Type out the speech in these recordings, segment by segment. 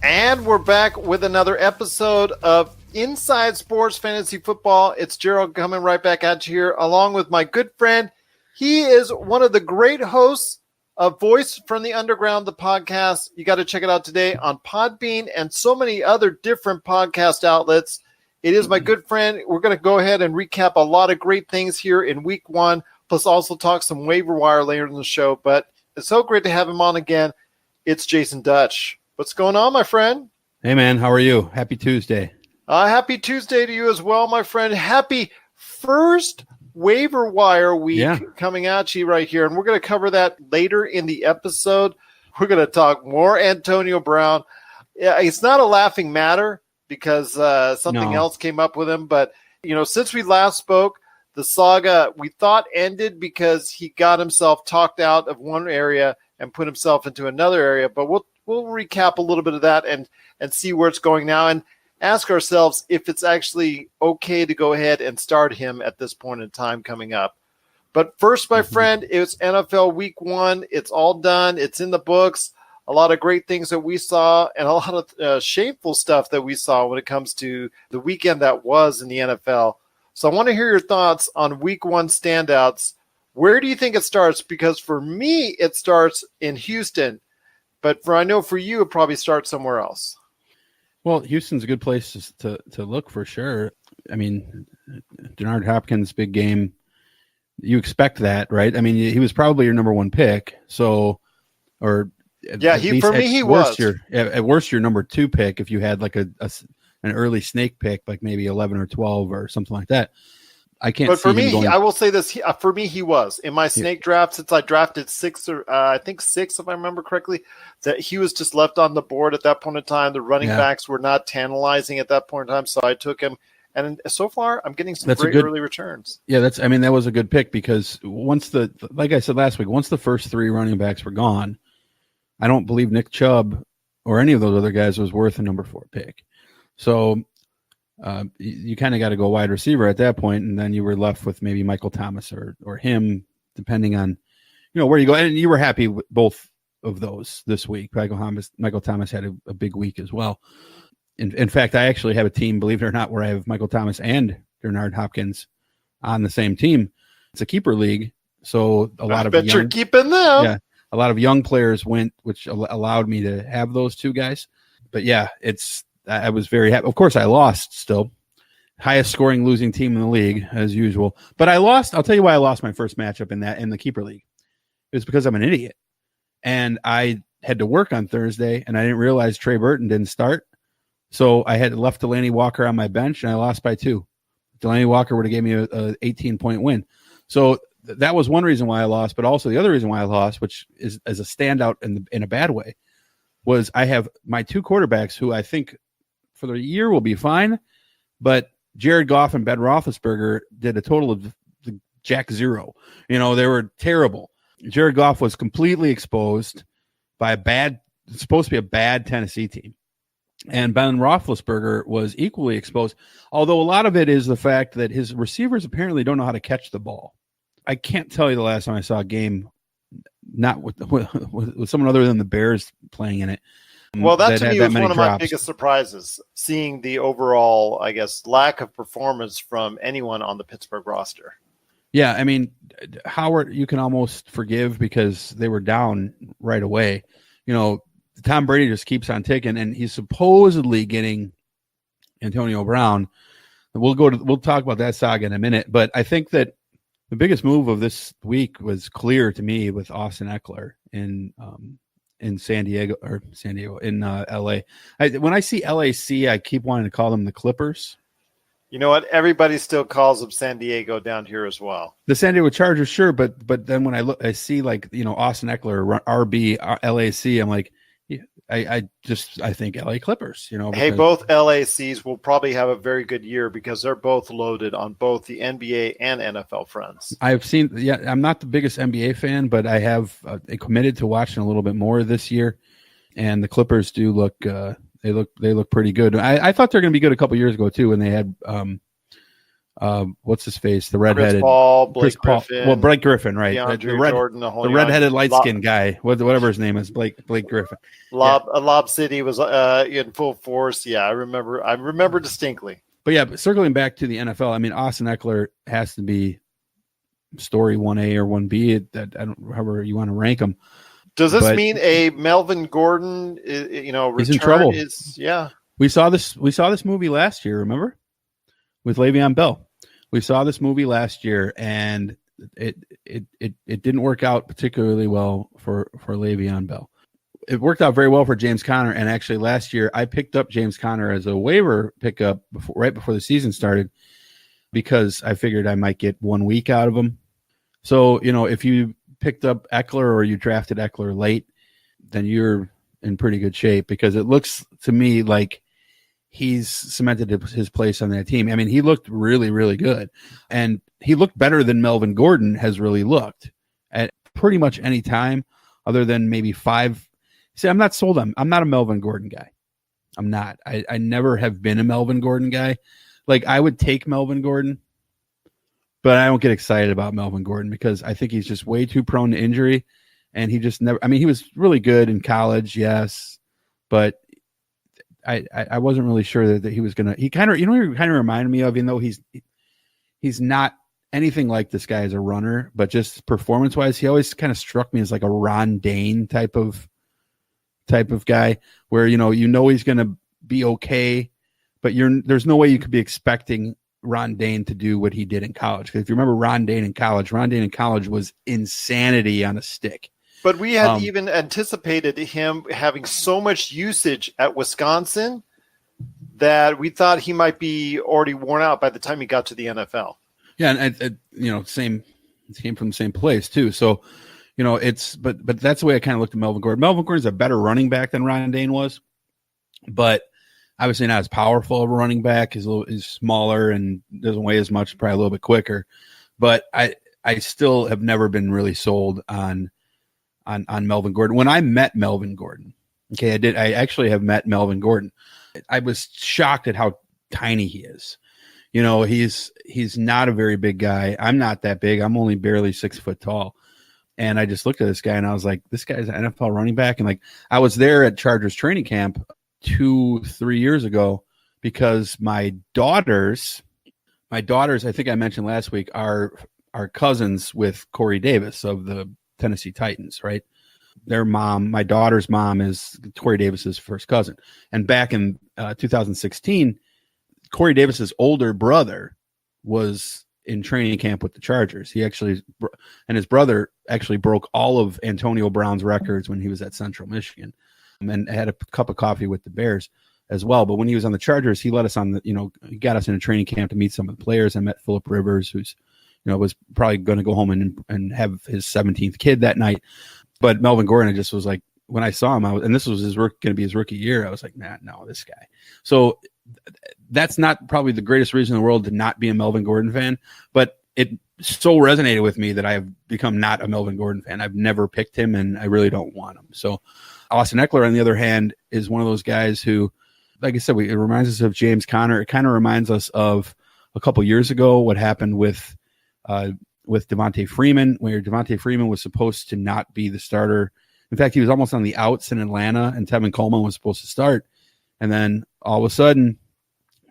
And we're back with another episode of Inside Sports Fantasy Football. It's Gerald coming right back at you here, along with my good friend. He is one of the great hosts of Voice from the Underground, the podcast. You got to check it out today on Podbean and so many other different podcast outlets. It is my good friend. We're going to go ahead and recap a lot of great things here in week one, plus also talk some waiver wire later in the show. But it's so great to have him on again. It's Jasen Dutch. What's going on, my friend? Hey, man. How are you? Happy Tuesday. Happy Tuesday to you as well, my friend. Happy first waiver wire week coming at you right here. And we're going to cover that later in the episode. We're going to talk more Antonio Brown. Yeah, it's not a laughing matter because something else came up with him. But, you know, since we last spoke, the saga we thought ended because he got himself talked out of one area and put himself into another area. But we'll recap a little bit of that and see where it's going now and ask ourselves if it's actually okay to go ahead and start him at this point in time coming up. But first, my friend, it's NFL Week 1. It's all done. It's in the books. A lot of great things that we saw and a lot of shameful stuff that we saw when it comes to the weekend that was in the NFL. So I want to hear your thoughts on Week 1 standouts. Where do you think it starts? Because for me, it starts in Houston. But I know for you, it probably starts somewhere else. Well, Houston's a good place to look for sure. I mean, Denard Hopkins, big game. You expect that, right? I mean, he was probably your number one pick. So, or yeah, he was. At worst, your number two pick if you had like an early snake pick, like maybe 11 or 12 or something like that. I can't. But for me, I will say this: for me, he was in my snake draft since I drafted 6 or I think 6, if I remember correctly. That he was just left on the board at that point in time. The running backs were not tantalizing at that point in time, so I took him. And so far, I'm getting some great early returns. Yeah, that was a good pick because once like I said last week, once the first 3 running backs were gone, I don't believe Nick Chubb or any of those other guys was worth a number 4 pick. So. You kind of got to go wide receiver at that point, and then you were left with maybe Michael Thomas or him, depending on where you go. And you were happy with both of those this week. Michael Thomas had a big week as well. In fact, I actually have a team, believe it or not, where I have Michael Thomas and Denard Hopkins on the same team. It's a keeper league, so you're keeping them. Yeah, a lot of young players went, which allowed me to have those 2 guys. But yeah, I was very happy. Of course, I lost still. Highest scoring losing team in the league, as usual. But I lost. I'll tell you why I lost my first matchup in the keeper league. It was because I'm an idiot. And I had to work on Thursday, and I didn't realize Trey Burton didn't start. So I had left Delaney Walker on my bench, and I lost by 2. Delaney Walker would have gave me a 18-point win. So that was one reason why I lost. But also the other reason why I lost, which is as a standout in a bad way, was I have my 2 quarterbacks who I think – for the year will be fine, but Jared Goff and Ben Roethlisberger did a total of jack zero. They were terrible. Jared Goff was completely exposed by supposed to be a bad Tennessee team. And Ben Roethlisberger was equally exposed, although a lot of it is the fact that his receivers apparently don't know how to catch the ball. I can't tell you the last time I saw a game not with someone other than the Bears playing in it. Well, that to me was one of my biggest surprises, seeing the overall, I guess, lack of performance from anyone on the Pittsburgh roster. Yeah, I mean, Howard, you can almost forgive because they were down right away. Tom Brady just keeps on ticking, and he's supposedly getting Antonio Brown. We'll talk about that saga in a minute, but I think that the biggest move of this week was clear to me with Austin Eckler in LA. When I see LAC, I keep wanting to call them the Clippers. You know what? Everybody still calls them San Diego down here as well. The San Diego Chargers, sure, but then when I see Austin Eckler, RB, LAC, I'm like, I think LA Clippers. Hey, both LACs will probably have a very good year because they're both loaded on both the NBA and NFL fronts. I've seen. Yeah, I'm not the biggest NBA fan, but I have committed to watching a little bit more this year. And the Clippers do look. They look pretty good. I thought they were going to be good a couple years ago too, when they had what's his face? The redheaded Blake Griffin. Well, Blake Griffin, right? DeAndre Jordan, the redheaded light skinned guy, whatever his name is, Blake Griffin. Lob City was in full force. Yeah, I remember distinctly. But circling back to the NFL, I mean, Austin Eckler has to be story 1A or 1B. That however you want to rank him. Does this mean a Melvin Gordon? Return he's in trouble. Yeah. We saw this movie last year. Remember, with Le'Veon Bell. We saw this movie last year, and it didn't work out particularly well for Le'Veon Bell. It worked out very well for James Conner, and actually last year I picked up James Conner as a waiver pickup right before the season started because I figured I might get 1 week out of him. So if you picked up Eckler or you drafted Eckler late, then you're in pretty good shape because it looks to me like he's cemented his place on that team. I mean, he looked really, really good. And he looked better than Melvin Gordon has really looked at pretty much any time other than maybe 5. See, I'm not sold on. I'm not a Melvin Gordon guy. I'm not. I never have been a Melvin Gordon guy. Like, I would take Melvin Gordon, but I don't get excited about Melvin Gordon because I think he's just way too prone to injury. And he just never, I mean, he was really good in college, yes, but I wasn't really sure that he was going to, he kind of reminded me of, even though he's not anything like this guy as a runner, but just performance wise, he always kind of struck me as like a Ron Dane type of guy where, he's going to be okay, but there's no way you could be expecting Ron Dane to do what he did in college. Because if you remember Ron Dane in college was insanity on a stick. But we had even anticipated him having so much usage at Wisconsin that we thought he might be already worn out by the time he got to the NFL. Yeah, and same, it came from the same place too. So, but that's the way I kind of looked at Melvin Gordon. Melvin Gordon's a better running back than Ron Dane was, but obviously not as powerful of a running back. He's smaller and doesn't weigh as much, probably a little bit quicker. But I still have never been really sold on Melvin Gordon. When I met Melvin Gordon, I actually have met Melvin Gordon. I was shocked at how tiny he is. He's not a very big guy. I'm not that big. I'm only barely 6 foot tall. And I just looked at this guy and I was like, this guy's an NFL running back. And like, I was there at Chargers training camp 2-3 years ago because my daughters, I think I mentioned last week, are cousins with Corey Davis of the Tennessee Titans, right? Their mom, my daughter's mom, is Corey Davis's first cousin. And back in 2016, Corey Davis's older brother was in training camp with the Chargers. And his brother actually broke all of Antonio Brown's records when he was at Central Michigan, and had a cup of coffee with the Bears as well. But when he was on the Chargers, he let us on he got us in a training camp to meet some of the players. I met Phillip Rivers, who's was probably going to go home and have his 17th kid that night. But Melvin Gordon, I just was like, when I saw him, and this was going to be his rookie year, I was like, man, no, this guy. So that's not probably the greatest reason in the world to not be a Melvin Gordon fan, but it so resonated with me that I have become not a Melvin Gordon fan. I've never picked him, and I really don't want him. So Austin Eckler, on the other hand, is one of those guys who, like I said, it reminds us of James Conner. It kind of reminds us of a couple years ago what happened with Devontae Freeman, where Devontae Freeman was supposed to not be the starter. In fact, he was almost on the outs in Atlanta, and Tevin Coleman was supposed to start. And then all of a sudden,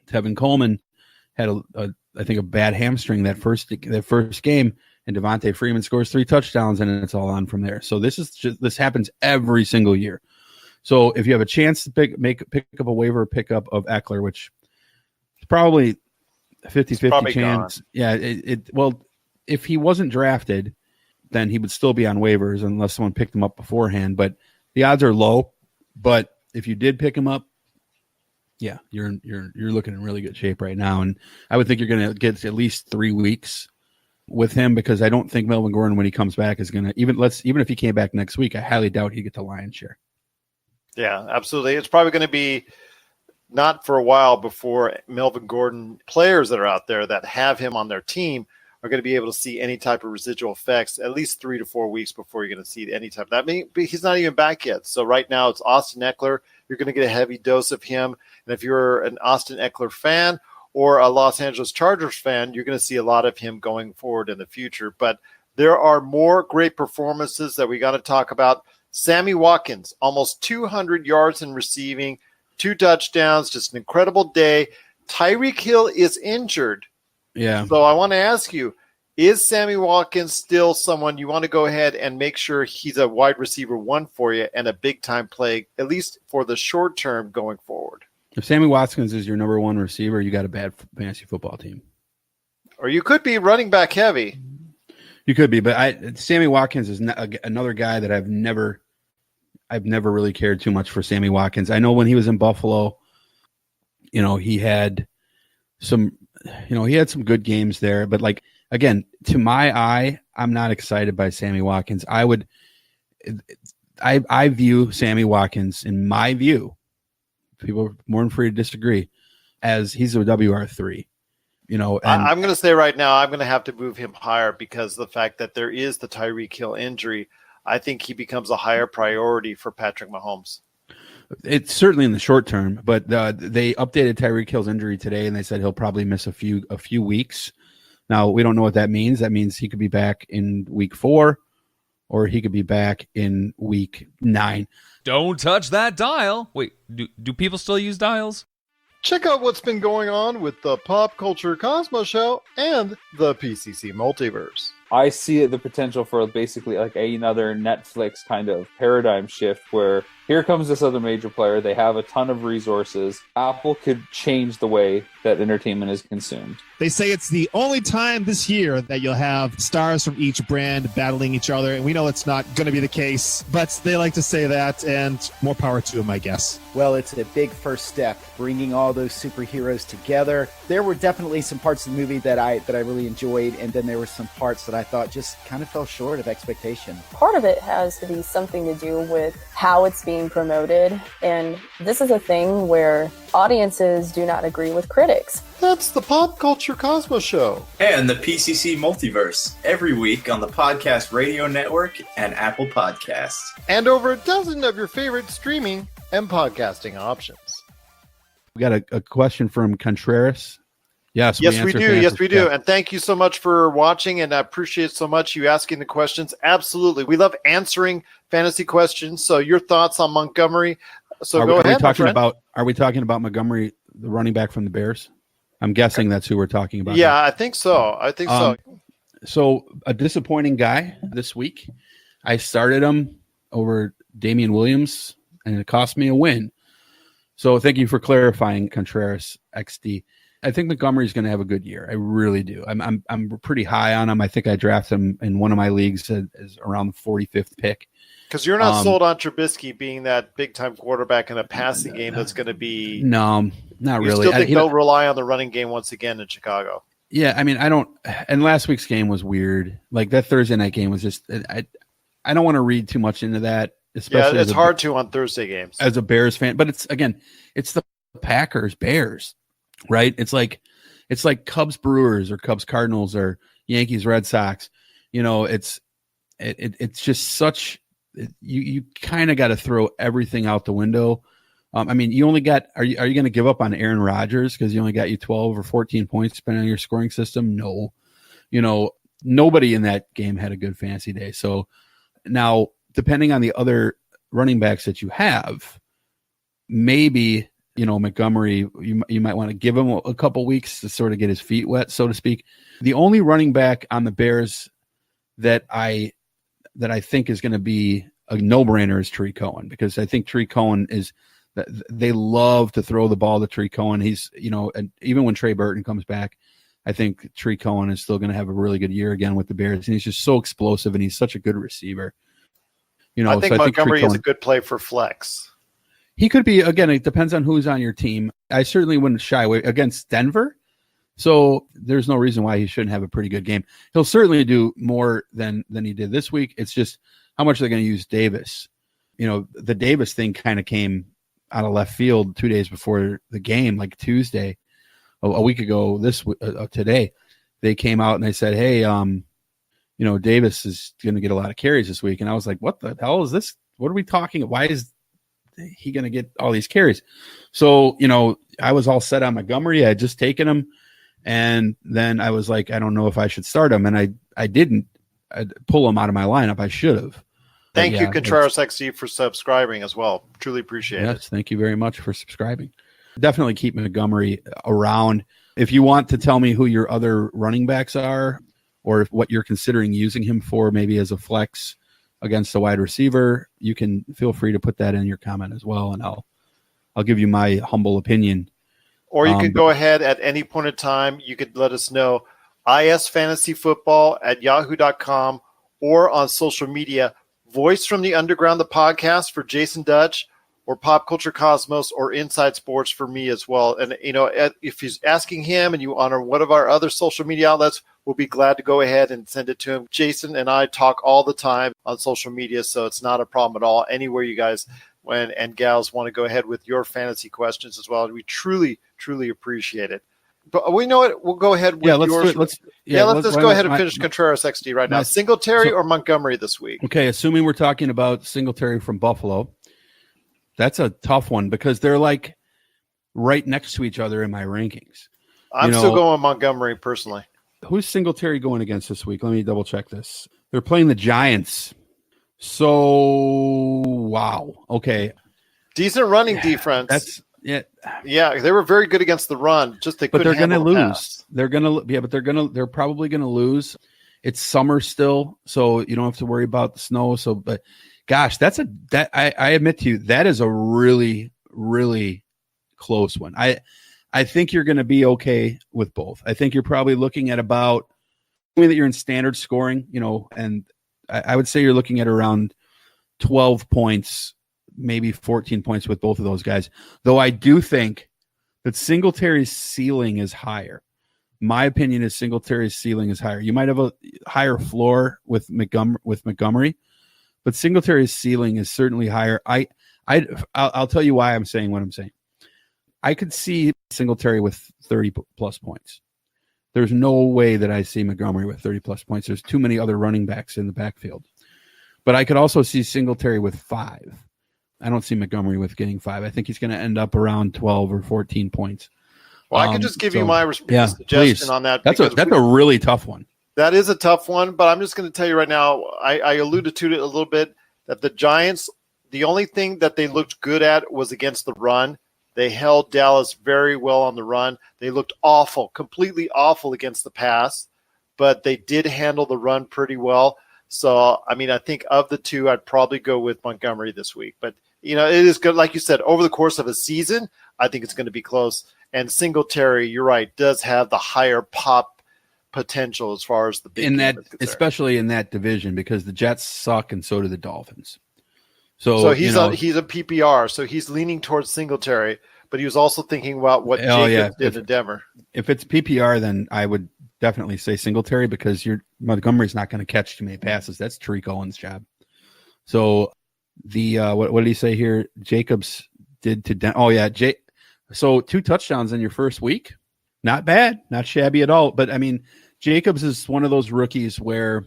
Tevin Coleman had I think a bad hamstring that first game, and Devontae Freeman scores 3 touchdowns, and it's all on from there. So this happens every single year. So if you have a chance to pick up a waiver pickup of Eckler, which is probably a 50-50 chance. Gone. Yeah, well, if he wasn't drafted, then he would still be on waivers unless someone picked him up beforehand. But the odds are low. But if you did pick him up, yeah, you're looking in really good shape right now. And I would think you're going to get at least 3 weeks with him, because I don't think Melvin Gordon, when he comes back, is going to even if he came back next week, I highly doubt he'd get the lion's share. Yeah, absolutely. It's probably going to be not for a while before Melvin Gordon players that are out there that have him on their team are going to be able to see any type of residual effects, at least 3 to 4 weeks before you're going to see any type of that. I mean, he's not even back yet. So right now it's Austin Eckler. You're going to get a heavy dose of him. And if you're an Austin Eckler fan, or a Los Angeles Chargers fan, you're going to see a lot of him going forward in the future. But there are more great performances that we got to talk about. Sammy Watkins, almost 200 yards in receiving, 2 touchdowns, just an incredible day. Tyreek Hill is injured. Yeah. So I want to ask you, is Sammy Watkins still someone you want to go ahead and make sure he's a wide receiver 1 for you and a big-time play, at least for the short term going forward? If Sammy Watkins is your number 1 receiver, you got a bad fantasy football team. Or you could be running back heavy. You could be, but Sammy Watkins is another guy that I've never really cared too much for Sammy Watkins. I know when he was in Buffalo, he had some good games there, but like, again, to my eye, I'm not excited by Sammy Watkins. I view Sammy Watkins, in my view, people are more than free to disagree, as he's a WR3. I'm going to say right now, I'm going to have to move him higher because the fact that there is the Tyreek Hill injury, I think he becomes a higher priority for Patrick Mahomes. It's certainly in the short term, but they updated Tyreek Hill's injury today, and they said he'll probably miss a few weeks. Now, we don't know what that means. That means he could be back in week 4, or he could be back in week 9. Don't touch that dial. Wait, do people still use dials? Check out what's been going on with the Pop Culture Cosmos Show and the PCC Multiverse. I see the potential for basically like another Netflix kind of paradigm shift where here comes this other major player. They have a ton of resources. Apple could change the way that entertainment is consumed. They say it's the only time this year that you'll have stars from each brand battling each other, and we know it's not going to be the case, but they like to say that, and more power to them, I guess. Well, it's a big first step, bringing all those superheroes together. There were definitely some parts of the movie that I really enjoyed, and then there were some parts that I thought just kind of fell short of expectation. Part of it has to be something to do with how it's being promoted, and this is a thing where audiences do not agree with critics. That's the Pop Culture Cosmos Show. And the PCC Multiverse, every week on the Podcast Radio Network and Apple Podcasts. And over a dozen of your favorite streaming and podcasting options. We got a question from Contreras. Yes, we do. Yes, we do. And thank you so much for watching, and I appreciate so much you asking the questions. Absolutely. We love answering fantasy questions. So your thoughts on Montgomery. So go ahead, my friend. Are we talking about Montgomery, the running back from the Bears? I'm guessing that's who we're talking about. Yeah, now. I think so. So a disappointing guy this week. I started him over Damian Williams, and it cost me a win. So thank you for clarifying, Contreras XD. I think Montgomery's going to have a good year. I really do. I'm pretty high on him. I think I drafted him in one of my leagues as around the 45th pick. Because you're not sold on Trubisky being that big-time quarterback in a passing game that's going to be... No, not really. You still think they'll rely on the running game once again in Chicago? Yeah, I mean, I don't... And last week's game was weird. Like, that Thursday night game was just... I don't want to read too much into that. Especially it's hard to on Thursday games. As a Bears fan. But it's the Packers-Bears, right? It's like Cubs-Brewers or Cubs-Cardinals or Yankees-Red Sox. It's just such... You kind of got to throw everything out the window. I mean, you only got. Are you going to give up on Aaron Rodgers because you only got 12 or 14 points depending on your scoring system? No, nobody in that game had a good fantasy day. So now, depending on the other running backs that you have, maybe Montgomery, you might want to give him a couple weeks to sort of get his feet wet, so to speak. The only running back on the Bears that I think is going to be a no-brainer is Tariq Cohen, because I think Tariq Cohen they love to throw the ball to Tariq Cohen. He's, and even when Trey Burton comes back, I think Tariq Cohen is still going to have a really good year again with the Bears. And he's just so explosive, and he's such a good receiver. I think Montgomery is a good play for flex. He could be, again, it depends on who's on your team. I certainly wouldn't shy away against Denver. So there's no reason why he shouldn't have a pretty good game. He'll certainly do more than he did this week. It's just how much they're going to use Davis. The Davis thing kind of came out of left field 2 days before the game, like Tuesday, a week ago. Today, they came out and they said, "Hey, Davis is going to get a lot of carries this week." And I was like, "What the hell is this? What are we talking? Why is he going to get all these carries? So, I was all set on Montgomery. I had just taken him. And then I was like, I don't know if I should start him. And I didn't. I'd pull him out of my lineup. I should have. Thank you, Contreras XC, for subscribing as well. Truly appreciate it. Yes, thank you very much for subscribing. Definitely keep Montgomery around. If you want to tell me who your other running backs are, or what you're considering using him for, maybe as a flex against a wide receiver, you can feel free to put that in your comment as well, and I'll give you my humble opinion. Or you can go ahead at any point in time. You could let us know, isfantasyfootball@yahoo.com, or on social media, Voice from the Underground, the podcast for Jasen Dutch, or Pop Culture Cosmos, or Inside Sports for me as well. And, if he's asking him and you honor one of our other social media outlets, we'll be glad to go ahead and send it to him. Jason and I talk all the time on social media, so it's not a problem at all. Anywhere you guys and gals want to go ahead with your fantasy questions as well. We truly, truly appreciate it. But we know it. We'll go ahead with yours. Let's go ahead and finish Contreras XD right now. Singletary or Montgomery this week? Okay, assuming we're talking about Singletary from Buffalo, that's a tough one because they're like right next to each other in my rankings. I'm still going Montgomery personally. Who's Singletary going against this week? Let me double check this. They're playing the Giants. So, wow. Okay. Decent running defense. Yeah, they were very good against the run. But they're going to lose. They're probably going to lose. It's summer still, so you don't have to worry about the snow. So, but gosh, I admit to you, that is a really, really close one. I think you're going to be okay with both. I think you're probably looking at about that you're in standard scoring, and I would say you're looking at around 12 points, maybe 14 points with both of those guys. Though I do think that Singletary's ceiling is higher. My opinion is Singletary's ceiling is higher. You might have a higher floor with Montgomery, but Singletary's ceiling is certainly higher. I'll tell you why I'm saying what I'm saying. I could see Singletary with 30 plus points. There's no way that I see Montgomery with 30 plus points. There's too many other running backs in the backfield. But I could also see Singletary with 5. I don't see Montgomery with getting 5. I think he's going to end up around 12 or 14 points. Well, I can just give you my suggestion please. On that. That's a really tough one. That is a tough one, but I'm just going to tell you right now, I alluded to it a little bit, that the Giants, the only thing that they looked good at was against the run. They held Dallas very well on the run. They looked awful, completely awful against the pass, but they did handle the run pretty well. So, I think of the two, I'd probably go with Montgomery this week. But, it is good. Like you said, over the course of a season, I think it's going to be close. And Singletary, you're right, does have the higher pop potential as far as the big especially in that division, because the Jets suck and so do the Dolphins. So he's a PPR, so he's leaning towards Singletary, but he was also thinking about what Jacobs did in Denver. If it's PPR, then I would definitely say Singletary, because Montgomery's not going to catch too many passes. That's Tariq Owen's job. So the what did he say here? Jacobs did to Denver. So 2 touchdowns in your first week. Not bad, not shabby at all. But Jacobs is one of those rookies where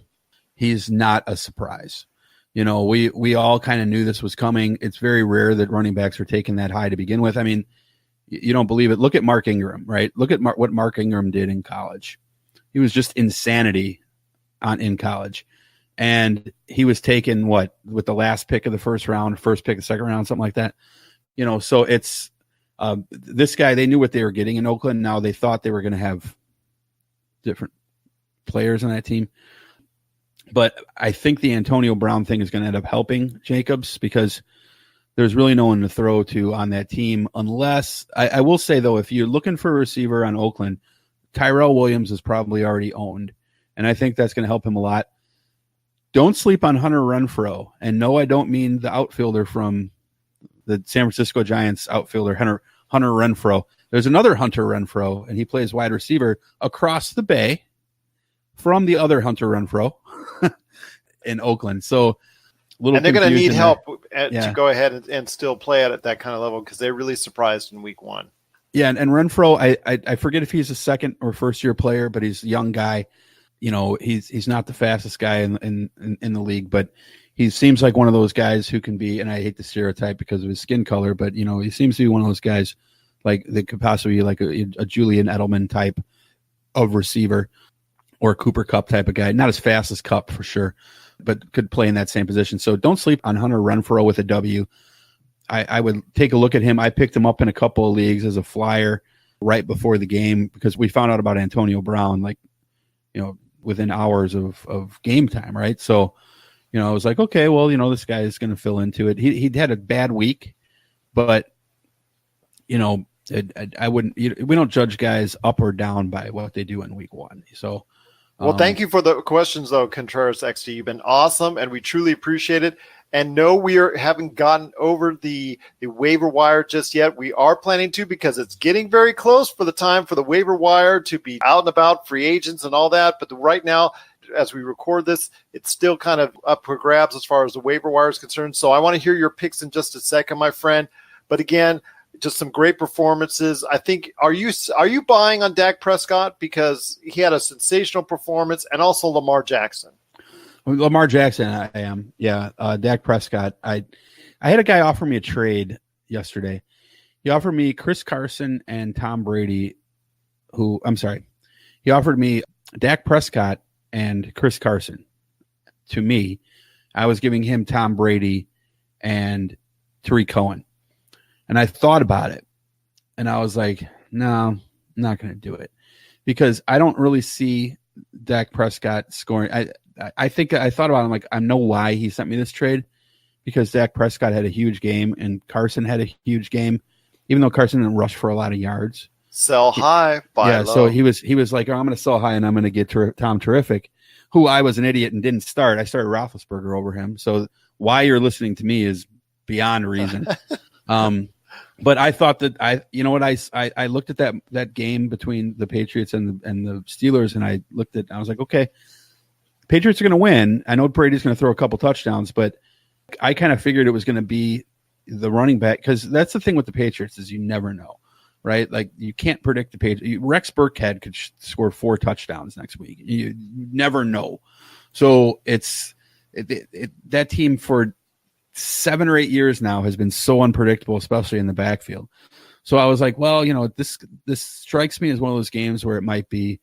he's not a surprise. We all kind of knew this was coming. It's very rare that running backs are taken that high to begin with. You don't believe it. Look at Mark Ingram, right? Look at what Mark Ingram did in college. He was just insanity in college. And he was taken, with the last pick of the first round, first pick of the second round, something like that. So it's this guy, they knew what they were getting in Oakland. Now they thought they were going to have different players on that team. But I think the Antonio Brown thing is going to end up helping Jacobs, because there's really no one to throw to on that team, unless I will say, though, if you're looking for a receiver on Oakland, Tyrell Williams is probably already owned. And I think that's going to help him a lot. Don't sleep on Hunter Renfrow. And no, I don't mean the outfielder from the San Francisco Giants outfielder, Hunter Renfrow. There's another Hunter Renfrow, and he plays wide receiver across the bay from the other Hunter Renfrow in Oakland. So they're going to need help to go ahead and still play at that kind of level, because they really surprised in week 1. Yeah, and Renfrow, I forget if he's a second or first year player, but he's a young guy. He's not the fastest guy in the league, but he seems like one of those guys who can be, and I hate the stereotype because of his skin color, but he seems to be one of those guys like that could possibly be like a Julian Edelman type of receiver or a Cooper Kupp type of guy. Not as fast as Kupp for sure, but could play in that same position. So don't sleep on Hunter Renfrow with a W. I would take a look at him. I picked him up in a couple of leagues as a flyer right before the game because we found out about Antonio Brown, like, within hours of game time. Right. So, I was like, okay, well, this guy is going to fill into it. He'd had a bad week, but I wouldn't, we don't judge guys up or down by what they do in week one. So, well, thank you for the questions, though, Contreras XD. You've been awesome, and we truly appreciate it. And no, we haven't gotten over the waiver wire just yet. We are planning to because it's getting very close for the time for the waiver wire to be out and about, free agents and all that. But right now, as we record this, it's still kind of up for grabs as far as the waiver wire is concerned. So I want to hear your picks in just a second, my friend. But again, just some great performances. I think, are you buying on Dak Prescott because he had a sensational performance, and also Lamar Jackson? Lamar Jackson, I am. Yeah. Dak Prescott. I had a guy offer me a trade yesterday. He offered me Chris Carson and Tom Brady, he offered me Dak Prescott and Chris Carson. To me, I was giving him Tom Brady and Tariq Cohen. And I thought about it, and I was like, no, I'm not going to do it because I don't really see Dak Prescott scoring. I think I thought about it. I'm like, I know why he sent me this trade because Dak Prescott had a huge game and Carson had a huge game, even though Carson didn't rush for a lot of yards. Sell high, buy low. So he was like, oh, I'm going to sell high and I'm going to get Tom Terrific, who I was an idiot and didn't start. I started Roethlisberger over him. So why you're listening to me is beyond reason. But I thought that I looked at that game between the Patriots and the Steelers, and I was like, okay, Patriots are going to win. I know Brady's going to throw a couple touchdowns, but I kind of figured it was going to be the running back because that's the thing with the Patriots is you never know, right? Like you can't predict the Patriots. Rex Burkhead could score 4 touchdowns next week. You never know. So that team for 7 or 8 years now has been so unpredictable, especially in the backfield. So I was like, well, this strikes me as one of those games where it might be,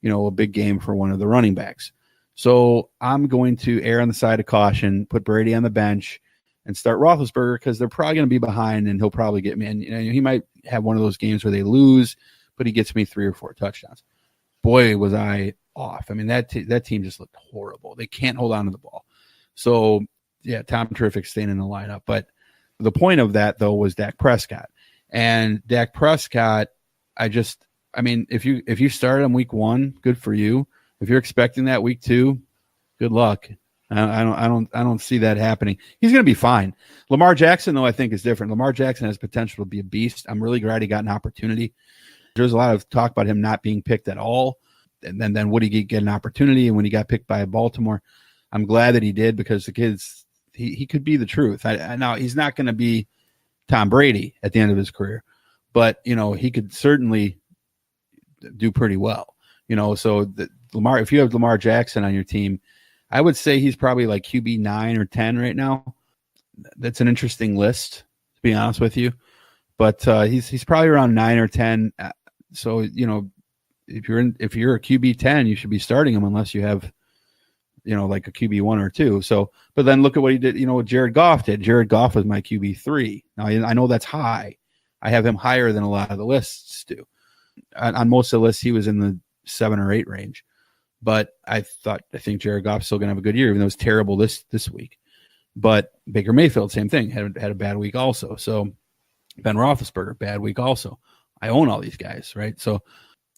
a big game for one of the running backs. So I'm going to err on the side of caution, put Brady on the bench, and start Roethlisberger because they're probably going to be behind, and he'll probably get me. And he might have one of those games where they lose, but he gets me 3 or 4 touchdowns. Boy, was I off. I mean, that team just looked horrible. They can't hold on to the ball. So yeah, Tom Terrific staying in the lineup. But the point of that, though, was Dak Prescott. And Dak Prescott, if you started on week 1, good for you. If you're expecting that week 2, good luck. I don't see that happening. He's going to be fine. Lamar Jackson, though, I think is different. Lamar Jackson has potential to be a beast. I'm really glad he got an opportunity. There's a lot of talk about him not being picked at all. And then would he get an opportunity? And when he got picked by Baltimore, I'm glad that he did because the kid's, he could be the truth. Now he's not going to be Tom Brady at the end of his career, but he could certainly do pretty well. So Lamar, if you have Lamar Jackson on your team, I would say he's probably like QB 9 or 10 right now. That's an interesting list, to be honest with you, but he's probably around 9 or 10. So if you're a QB 10, you should be starting him unless you have like a QB 1 or 2. So, but then look at what he did, what Jared Goff did. Jared Goff was my QB 3. Now I know that's high. I have him higher than a lot of the lists do. On most of the lists, he was in the 7 or 8 range, but I think Jared Goff's still going to have a good year, even though it was terrible this week. But Baker Mayfield, same thing, had a bad week also. So Ben Roethlisberger, bad week also. I own all these guys, right? So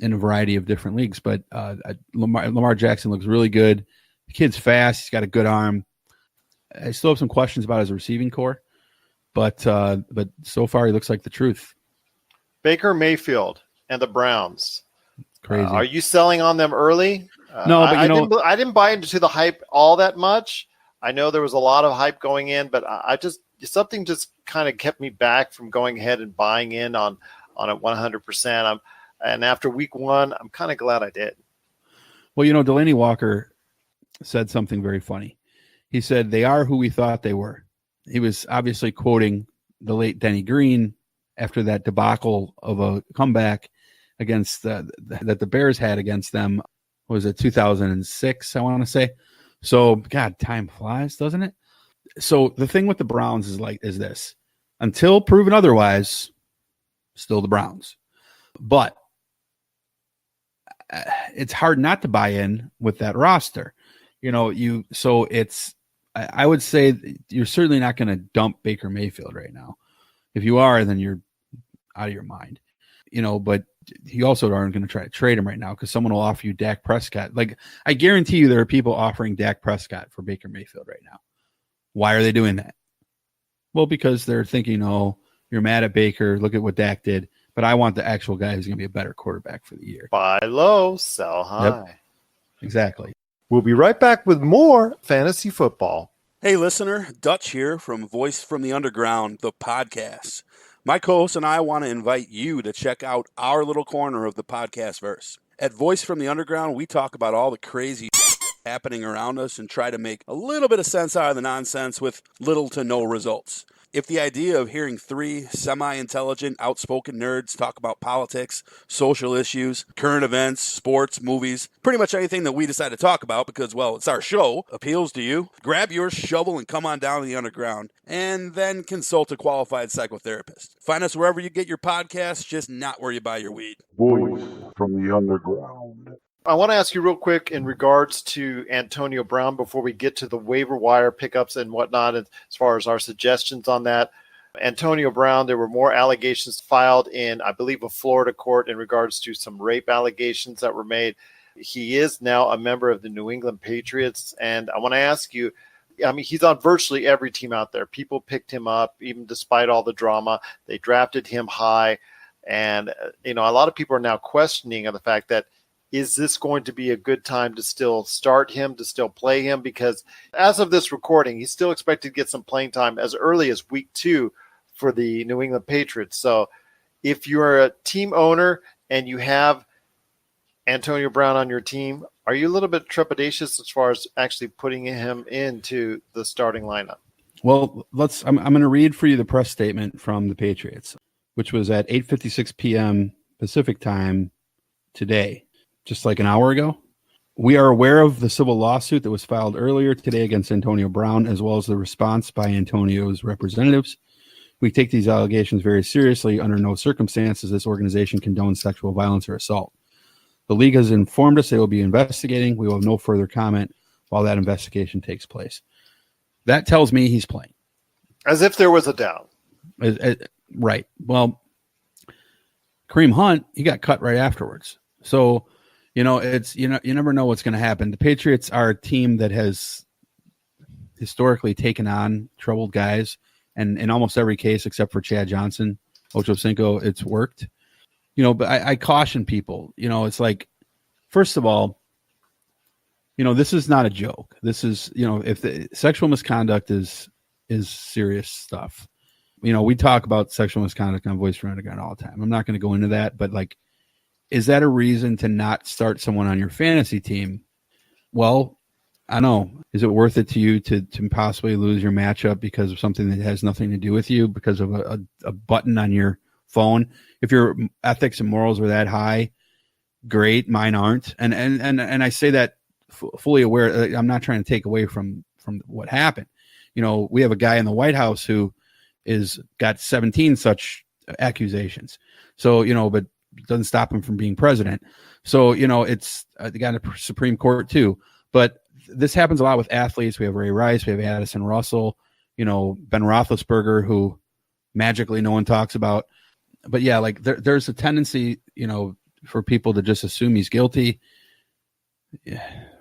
in a variety of different leagues, but Lamar Jackson looks really good. The kid's fast. He's got a good arm. I still have some questions about his receiving core, but so far he looks like the truth. Baker Mayfield and the Browns. Crazy. Are you selling on them early? No, but I didn't buy into the hype all that much. I know there was a lot of hype going in, but something just kind of kept me back from going ahead and buying in on it 100%. And after week 1, I'm kind of glad I did. Well, Delaney Walker said something very funny. He said, they are who we thought they were. He was obviously quoting the late Denny Green after that debacle of a comeback against that the Bears had against them. Was it 2006, I want to say? So, God, time flies, doesn't it? So the thing with the Browns is this. Until proven otherwise, still the Browns. But it's hard not to buy in with that roster. I would say you're certainly not going to dump Baker Mayfield right now. If you are, then you're out of your mind. But you also aren't going to try to trade him right now because someone will offer you Dak Prescott. Like, I guarantee you there are people offering Dak Prescott for Baker Mayfield right now. Why are they doing that? Well, because they're thinking, oh, you're mad at Baker. Look at what Dak did. But I want the actual guy who's going to be a better quarterback for the year. Buy low, sell high. Yep. Exactly. We'll be right back with more fantasy football. Hey, listener, Dutch here from Voice from the Underground, the podcast. My co-host and I want to invite you to check out our little corner of the podcast verse. At Voice from the Underground, we talk about all the crazy happening around us and try to make a little bit of sense out of the nonsense with little to no results. If the idea of hearing three semi-intelligent, outspoken nerds talk about politics, social issues, current events, sports, movies, pretty much anything that we decide to talk about because, well, it's our show, appeals to you, grab your shovel and come on down to the underground, and then consult a qualified psychotherapist. Find us wherever you get your podcasts, just not where you buy your weed. Voice from the Underground. I want to ask you real quick in regards to Antonio Brown before we get to the waiver wire pickups and whatnot, as far as our suggestions on that. Antonio Brown, there were more allegations filed in, I believe, a Florida court in regards to some rape allegations that were made. He is now a member of the New England Patriots. And I want to ask you, I mean, he's on virtually every team out there. People picked him up, even despite all the drama. They drafted him high. And, a lot of people are now questioning the fact that, is this going to be a good time to still start him, to still play him? Because as of this recording, he's still expected to get some playing time as early as week 2 for the New England Patriots. So if you're a team owner and you have Antonio Brown on your team, are you a little bit trepidatious as far as actually putting him into the starting lineup? Well, I'm going to read for you the press statement from the Patriots, which was at 8:56 p.m. Pacific time today. Just like an hour ago. We are aware of the civil lawsuit that was filed earlier today against Antonio Brown, as well as the response by Antonio's representatives. We take these allegations very seriously. Under no circumstances this organization condones sexual violence or assault. The league has informed us they will be investigating. We will have no further comment while that investigation takes place. That tells me he's playing. As if there was a doubt. Right. Well, Kareem Hunt, he got cut right afterwards. So, it's you never know what's going to happen. The Patriots are a team that has historically taken on troubled guys, and in almost every case except for Chad Johnson, Ocho Cinco, it's worked. But I caution people. It's like, first of all, this is not a joke. This is, if the sexual misconduct is serious stuff. We talk about sexual misconduct on Voice from Underground all the time. I'm not going to go into that, but is that a reason to not start someone on your fantasy team? Well, I don't know. Is it worth it to you to possibly lose your matchup because of something that has nothing to do with you, because of a button on your phone? If your ethics and morals are that high, great. Mine aren't. And I say that fully aware. I'm not trying to take away from what happened. We have a guy in the White House who got 17 such accusations. So, but doesn't stop him from being president. So, it's they got a Supreme Court too. But this happens a lot with athletes. We have Ray Rice, we have Addison Russell, Ben Roethlisberger, who magically no one talks about. But yeah, there's a tendency, for people to just assume he's guilty. We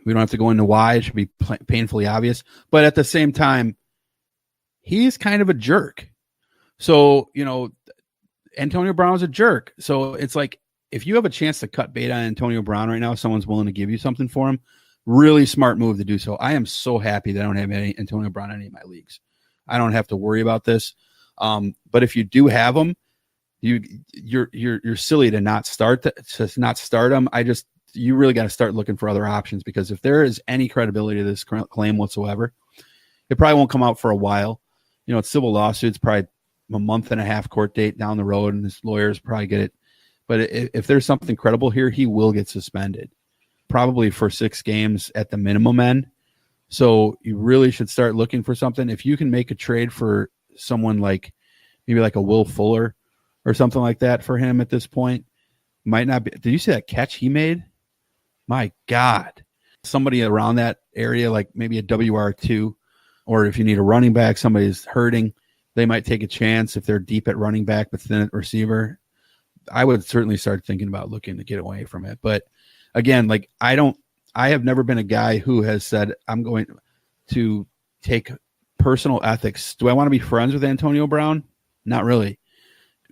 don't have to go into why. It should be painfully obvious. But at the same time, he's kind of a jerk. So, Antonio Brown's a jerk. So it's like, if you have a chance to cut bait on Antonio Brown right now, someone's willing to give you something for him, really smart move to do so. I am so happy that I don't have any Antonio Brown in any of my leagues. I don't have to worry about this. But if you do have him, you're silly to not start him. You really got to start looking for other options, because if there is any credibility to this claim whatsoever, It probably won't come out for a while. It's civil lawsuits, probably a month and a half court date down the road, and his lawyers probably get it. But if there's something credible here, he will get suspended, probably for 6 games at the minimum end. So you really should start looking for something. If you can make a trade for someone like maybe like a Will Fuller or something like that for him at this point, might not be. Did you see that catch he made? My God. Somebody around that area, like maybe a WR2, or if you need a running back, somebody's hurting, they might take a chance if they're deep at running back but thin at receiver. I would certainly start thinking about looking to get away from it. But again, like I have never been a guy who has said, I'm going to take personal ethics. Do I want to be friends with Antonio Brown? Not really.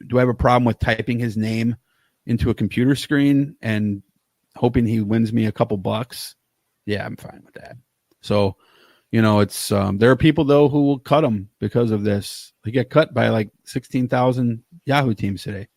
Do I have a problem with typing his name into a computer screen and hoping he wins me a couple bucks? Yeah, I'm fine with that. So, it's there are people though who will cut him because of this. He got cut by like 16,000 Yahoo teams today.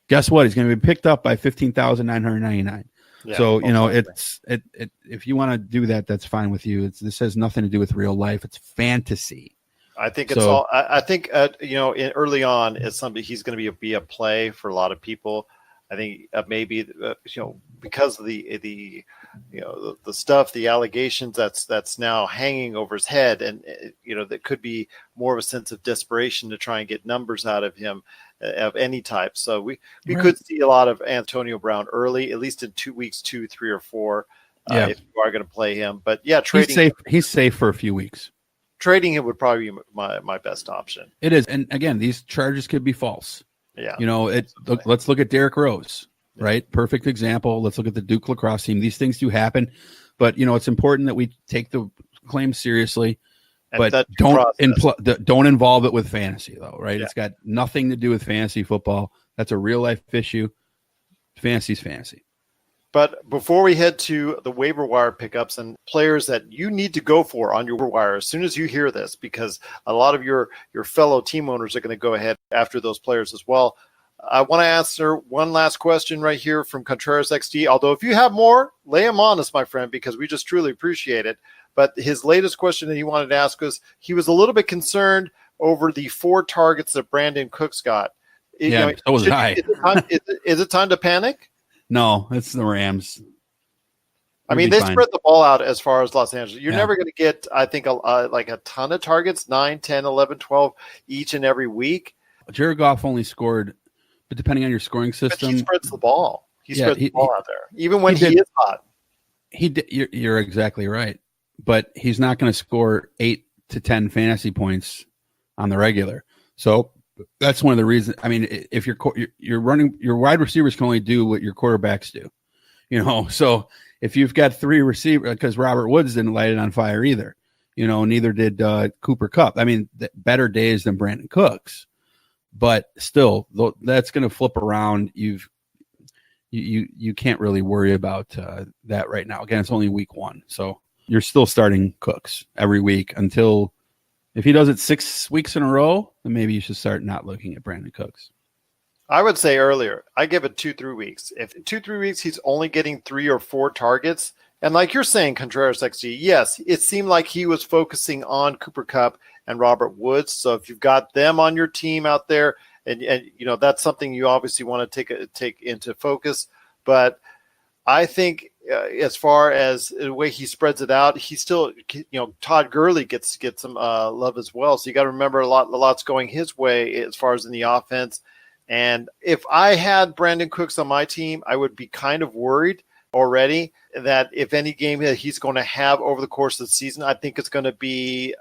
Guess what? He's going to be picked up by 15,999. Yeah, so if you want to do that, that's fine with you. This has nothing to do with real life. It's fantasy. I think it's all. I think early on, it's something he's going to be a play for a lot of people. I think maybe because of the stuff, the allegations that's now hanging over his head, and that could be more of a sense of desperation to try and get numbers out of him of any type. So we could see a lot of Antonio Brown early, at least in weeks 2, 3, or 4, if you are going to play him. But yeah, trading he's safe for a few weeks. Trading him would probably be my best option. It is, and again, these charges could be false. Yeah, let's look at Derrick Rose, right? Perfect example. Let's look at the Duke lacrosse team. These things do happen, but it's important that we take the claims seriously. But don't involve it with fantasy, though, right? Yeah. It's got nothing to do with fantasy football. That's a real life issue. Fantasy's fantasy. But before we head to the waiver wire pickups and players that you need to go for on your waiver wire as soon as you hear this, because a lot of your fellow team owners are going to go ahead after those players as well. I want to answer one last question right here from Contreras XD. Although if you have more, lay them on us, my friend, because we just truly appreciate it. But his latest question that he wanted to ask us, he was a little bit concerned over the 4 targets that Brandon Cooks got. So was I. Is it time to panic? No, it's the Rams. I mean, they spread the ball out as far as Los Angeles. You're never going to get, I think, like a ton of targets, 9, 10, 11, 12 each and every week. Jared Goff only scored, but depending on your scoring system. But he spreads the ball. He spreads the ball out there, even when he is hot. You're exactly right. But he's not going to score 8 to 10 fantasy points on the regular. So that's one of the reasons. I mean, if you're running, your wide receivers can only do what your quarterbacks do, So if you've got 3 receivers, because Robert Woods didn't light it on fire either, neither did Cooper Kupp. I mean, better days than Brandon Cooks, but still, that's going to flip around. You can't really worry about that right now. Again, it's only week 1, so you're still starting Cooks every week until. If he does it 6 weeks in a row, then maybe you should start not looking at Brandon Cooks. I would say earlier, I give it 2-3 weeks. If 2-3 weeks he's only getting 3 or 4 targets, and like you're saying, Contreras XG, yes, it seemed like he was focusing on Cooper Kupp and Robert Woods. So if you've got them on your team out there, and that's something you obviously want to take into focus. But I think as far as the way he spreads it out, he still, Todd Gurley gets some love as well. So you got to remember a lot's going his way as far as in the offense. And if I had Brandon Cooks on my team, I would be kind of worried already that if any game that he's going to have over the course of the season, I think it's going to be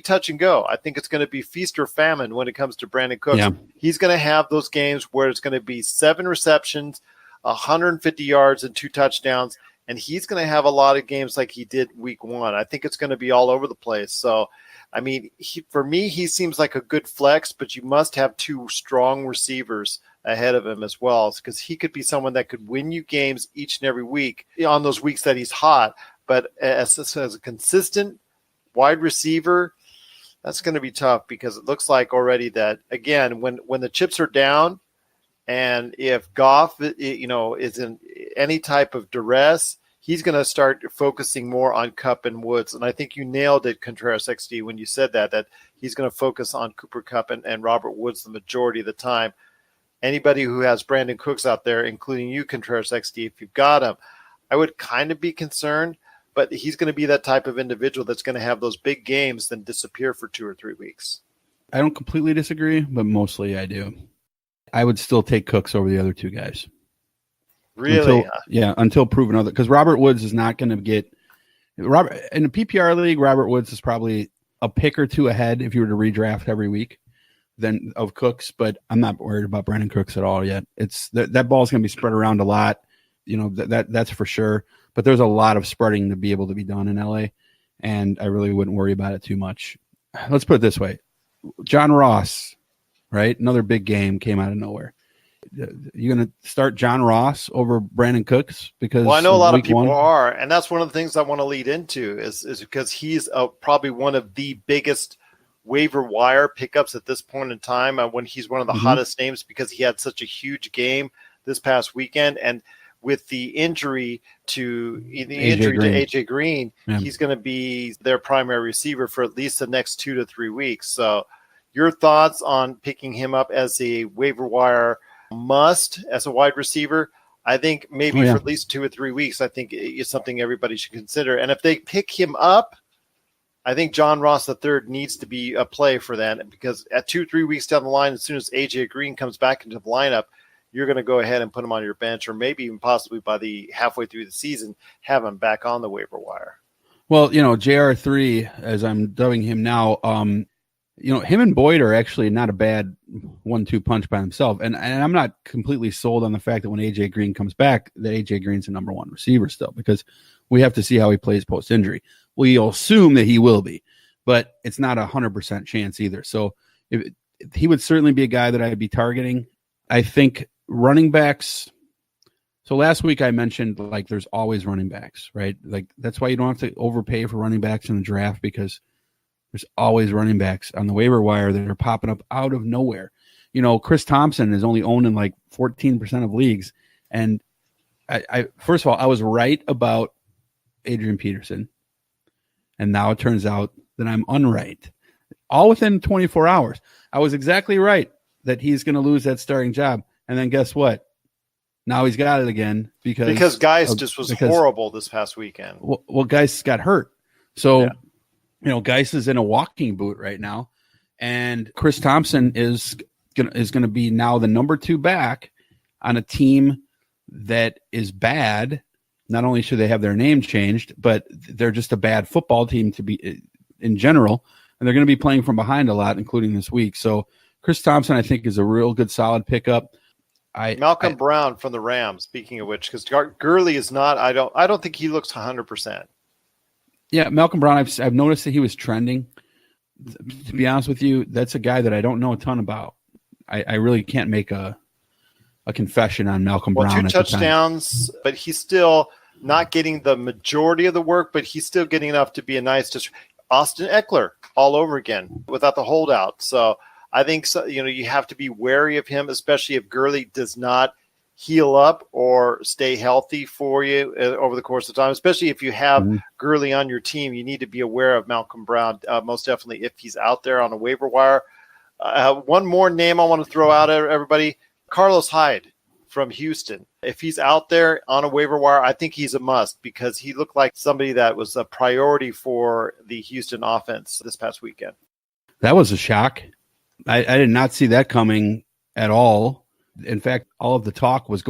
touch and go. I think it's going to be feast or famine when it comes to Brandon Cooks. Yeah. He's going to have those games where it's going to be 7 receptions, 150 yards and 2 touchdowns, and he's going to have a lot of games like he did week 1. I think it's going to be all over the place. So, I mean, for me, he seems like a good flex, but you must have 2 strong receivers ahead of him as well, because he could be someone that could win you games each and every week on those weeks that he's hot. But as a consistent wide receiver, that's going to be tough, because it looks like already that, again, when the chips are down, and if Goff, is in any type of duress, he's going to start focusing more on Kupp and Woods. And I think you nailed it, Contreras XD, when you said that he's going to focus on Cooper Kupp and Robert Woods the majority of the time. Anybody who has Brandon Cooks out there, including you, Contreras XD, if you've got him, I would kind of be concerned, but he's going to be that type of individual that's going to have those big games then disappear for 2 or 3 weeks. I don't completely disagree, but mostly I do. I would still take Cooks over the other two guys. Really? Until proven other. Because Robert Woods is not going to get in a PPR league. Robert Woods is probably a pick or two ahead if you were to redraft every week than of Cooks. But I'm not worried about Brandon Cooks at all yet. It's that ball is going to be spread around a lot. That's for sure. But there's a lot of spreading to be able to be done in LA, and I really wouldn't worry about it too much. Let's put it this way: John Ross, right? Another big game came out of nowhere. You're going to start John Ross over Brandon Cooks because I know a lot of people are, and that's one of the things I want to lead into is because he's probably one of the biggest waiver wire pickups at this point in time when he's one of the hottest names because he had such a huge game this past weekend, and with the injury to AJ Green, he's going to be their primary receiver for at least the next 2 to 3 weeks. So your thoughts on picking him up as a waiver wire must as a wide receiver? I think maybe for at least 2 or 3 weeks, I think it's something everybody should consider. And if they pick him up, I think John Ross III needs to be a play for that because at 2 or 3 weeks down the line, as soon as AJ Green comes back into the lineup, you're going to go ahead and put him on your bench, or maybe even possibly by the halfway through the season, have him back on the waiver wire. Well, JR3, as I'm dubbing him now, him and Boyd are actually not a bad 1-2 punch by himself. And I'm not completely sold on the fact that when AJ Green comes back, that AJ Green's the number one receiver still, because we have to see how he plays post-injury. We'll assume that he will be, but it's not 100% chance either. So he would certainly be a guy that I'd be targeting. I think running backs. So last week I mentioned there's always running backs, right? That's why you don't have to overpay for running backs in the draft because there's always running backs on the waiver wire that are popping up out of nowhere. Chris Thompson is only owned in 14% of leagues. And I first of all, I was right about Adrian Peterson. And now it turns out that I'm unright. All within 24 hours. I was exactly right that he's going to lose that starting job. And then guess what? Now he's got it again because Geis just was horrible this past weekend. Well, Geis got hurt. So, Geis is in a walking boot right now. And Chris Thompson is going to be now the number 2 back on a team that is bad. Not only should they have their name changed, but they're just a bad football team to be in general. And they're going to be playing from behind a lot, including this week. So Chris Thompson, I think, is a real good, solid pickup. Malcolm Brown from the Rams, speaking of which, because Gurley is not, I don't think he looks 100%. Yeah, Malcolm Brown, I've noticed that he was trending. To be honest with you, that's a guy that I don't know a ton about. I really can't make a confession on Malcolm Brown. 2 touchdowns, but he's still not getting the majority of the work, but he's still getting enough to be a nice Austin Eckler all over again without the holdout. So I think you have to be wary of him, especially if Gurley does not heal up or stay healthy for you over the course of time, especially if you have Gurley on your team. You need to be aware of Malcolm Brown, most definitely, if he's out there on a waiver wire. One more name I want to throw out at everybody, Carlos Hyde from Houston. If he's out there on a waiver wire, I think he's a must because he looked like somebody that was a priority for the Houston offense this past weekend. That was a shock. I did not see that coming at all. In fact, all of the talk was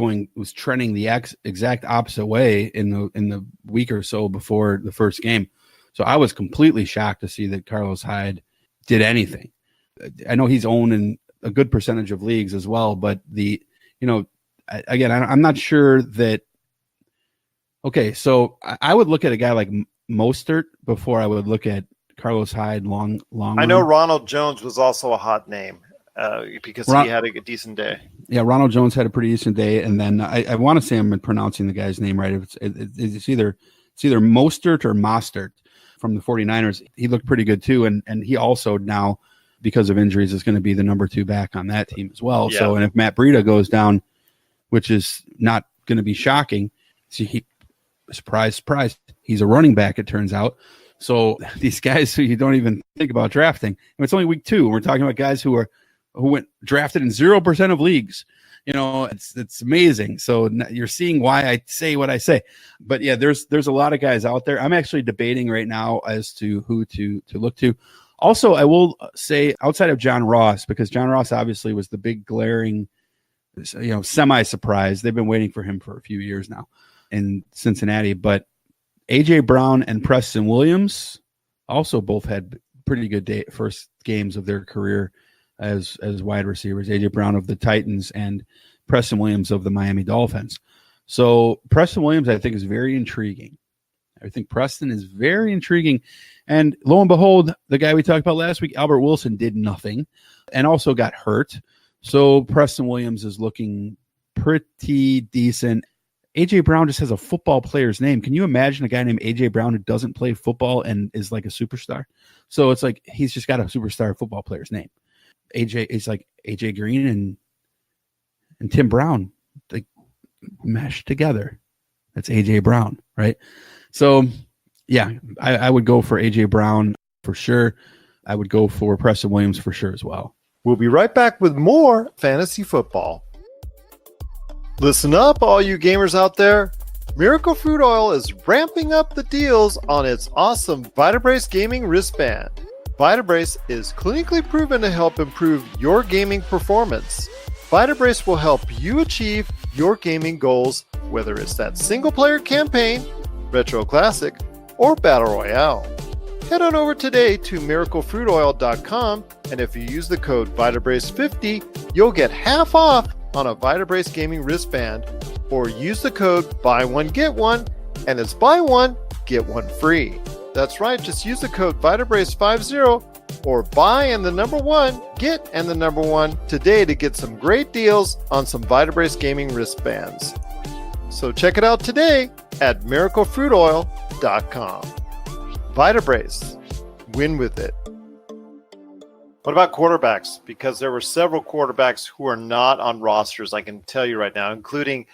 trending the exact opposite way in the week or so before the first game. So I was completely shocked to see that Carlos Hyde did anything. I know he's owned in a good percentage of leagues as well, but I'm not sure that. Okay, so I would look at a guy like Mostert before I would look at Carlos Hyde long. I know Ronald Jones was also a hot name because he had a decent day. Yeah, Ronald Jones had a pretty decent day, and then I want to say I'm pronouncing the guy's name right. It's either Mostert or Mostert from the 49ers. He looked pretty good too, and he also now, because of injuries, is going to be the number 2 back on that team as well. Yeah. So, and if Matt Breida goes down, which is not going to be shocking, surprise, surprise, he's a running back, it turns out. So these guys who you don't even think about drafting, and it's only week 2. We're talking about guys who went drafted in 0% of leagues. It's amazing. So you're seeing why I say what I say. But yeah, there's a lot of guys out there. I'm actually debating right now as to who to look to. Also, I will say outside of John Ross, because John Ross obviously was the big glaring, semi-surprise. They've been waiting for him for a few years now in Cincinnati. But A.J. Brown and Preston Williams also both had pretty good first games of their career as wide receivers. A.J. Brown of the Titans and Preston Williams of the Miami Dolphins. So Preston Williams, I think, is very intriguing. I think Preston is very intriguing. And lo and behold, the guy we talked about last week, Albert Wilson, did nothing and also got hurt. So Preston Williams is looking pretty decent. A.J. Brown just has a football player's name. Can you imagine a guy named A.J. Brown who doesn't play football and is like a superstar? So it's like he's just got a superstar football player's name. AJ is like AJ Green and Tim Brown. They meshed together. That's AJ Brown, right? So yeah, I would go for AJ Brown for sure. I would go for Preston Williams for sure as well. We'll be right back with more fantasy football. Listen up, all you gamers out there. Miracle Fruit Oil is ramping up the deals on its awesome Vitabrace gaming wristband. Vitabrace is clinically proven to help improve your gaming performance. Vitabrace will help you achieve your gaming goals, whether it's that single-player campaign, retro classic, or battle royale. Head on over today to miraclefruitoil.com, and if you use the code Vitabrace50, you'll get half off on a Vitabrace gaming wristband, or use the code Buy One Get One, and it's buy one, get one free. That's right, just use the code Vitabrace50 or buy and the number 1, get and the number 1 today to get some great deals on some Vitabrace gaming wristbands. So check it out today at miraclefruitoil.com. Vitabrace, win with it. What about quarterbacks? Because there were several quarterbacks who are not on rosters, I can tell you right now, including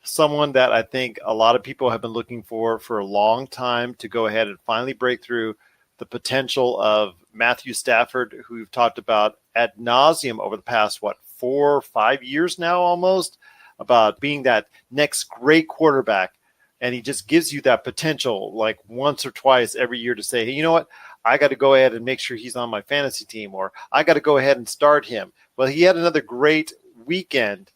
someone that I think a lot of people have been looking for a long time to go ahead and finally break through, the potential of Matthew Stafford, who we've talked about ad nauseum over the past, 4 or 5 years now almost, about being that next great quarterback. And he just gives you that potential like once or twice every year to say, hey, you know what? I got to go ahead and make sure he's on my fantasy team, or I got to go ahead and start him. Well, he had another great weekend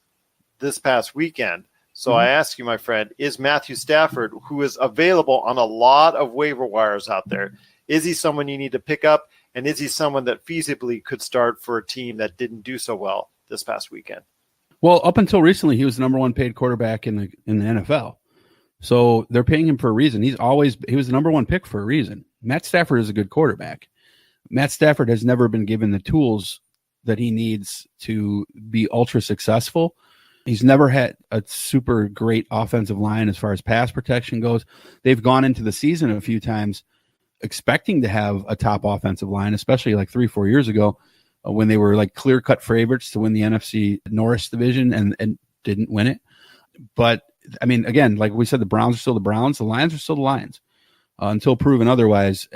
this past weekend. So I ask you, my friend, is Matthew Stafford, who is available on a lot of waiver wires out there, is he someone you need to pick up? And is he someone that feasibly could start for a team that didn't do so well this past weekend? Well, up until recently, he was the number 1 paid quarterback in the NFL. So they're paying him for a reason. He was the number 1 pick for a reason. Matt Stafford is a good quarterback. Matt Stafford has never been given the tools that he needs to be ultra successful. He's never had a super great offensive line as far as pass protection goes. They've gone into the season a few times expecting to have a top offensive line, especially like 3-4 years ago when they were like clear-cut favorites to win the NFC North division and didn't win it. But, I mean, again, like we said, the Browns are still the Browns. The Lions are still the Lions until proven otherwise.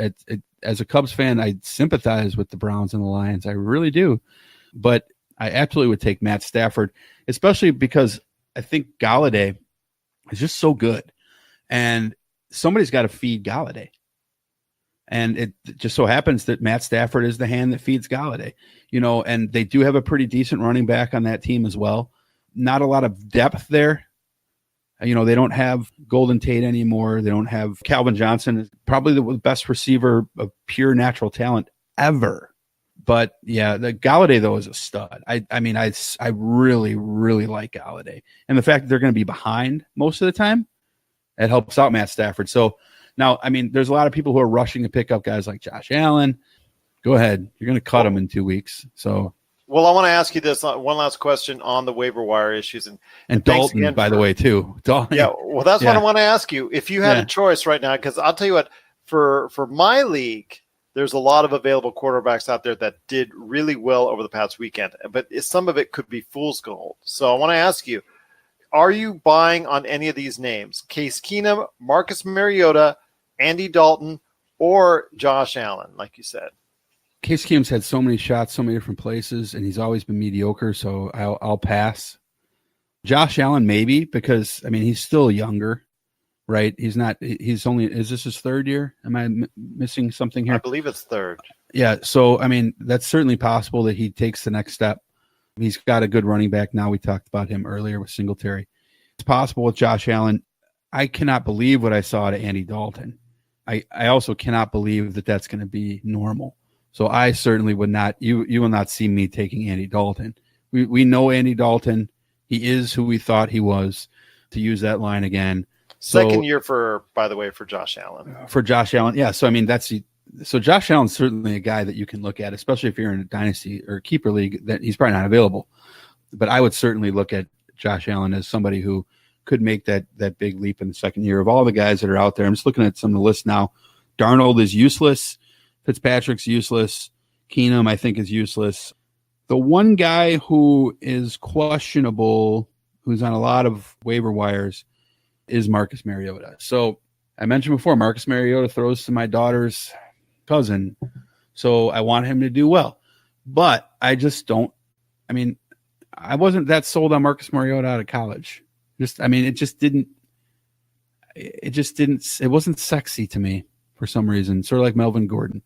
As a Cubs fan, I sympathize with the Browns and the Lions. I really do. But I absolutely would take Matt Stafford, especially because I think Galladay is just so good. And somebody's got to feed Galladay. And it just so happens that Matt Stafford is the hand that feeds Galladay, and they do have a pretty decent running back on that team as well. Not a lot of depth there. They don't have Golden Tate anymore. They don't have Calvin Johnson, probably the best receiver of pure natural talent ever. But yeah, the Galladay though is a stud. I really, really like Galladay, and the fact that they're going to be behind most of the time, it helps out Matt Stafford. So now, there's a lot of people who are rushing to pick up guys like Josh Allen. Go ahead, you're going to cut him in 2 weeks. So, well, I want to ask you this one last question on the waiver wire issues, and Dalton, by the way, too. Dalton. Yeah, well, that's what I want to ask you. If you had a choice right now, because I'll tell you what, for my league, there's a lot of available quarterbacks out there that did really well over the past weekend, but some of it could be fool's gold. So I want to ask you, are you buying on any of these names? Case Keenum, Marcus Mariota, Andy Dalton, or Josh Allen, like you said? Case Keenum's had so many shots, so many different places, and he's always been mediocre, so I'll pass. Josh Allen, maybe, because, I mean, he's still younger, right? Is this his third year? Am I missing something here? I believe it's third. Yeah, so, I mean, that's certainly possible that he takes the next step. He's got a good running back now. We talked about him earlier with Singletary. It's possible with Josh Allen. I cannot believe what I saw to Andy Dalton. I also cannot believe that that's going to be normal. So I certainly would not. You will not see me taking Andy Dalton. We know Andy Dalton. He is who we thought he was. To use that line again. Second year by the way, for Josh Allen. For Josh Allen, yeah. So I mean, so Josh Allen's certainly a guy that you can look at, especially if you're in a dynasty or keeper league. That he's probably not available, but I would certainly look at Josh Allen as somebody who could make that big leap in the second year. Of all the guys that are out there, I'm just looking at some of the lists now. Darnold is useless. Fitzpatrick's useless. Keenum, I think, is useless. The one guy who is questionable, who's on a lot of waiver wires, is Marcus Mariota. So I mentioned before, Marcus Mariota throws to my daughter's cousin, so I want him to do well. But I just don't. I mean, I wasn't that sold on Marcus Mariota out of college. It wasn't sexy to me for some reason, sort of like Melvin Gordon.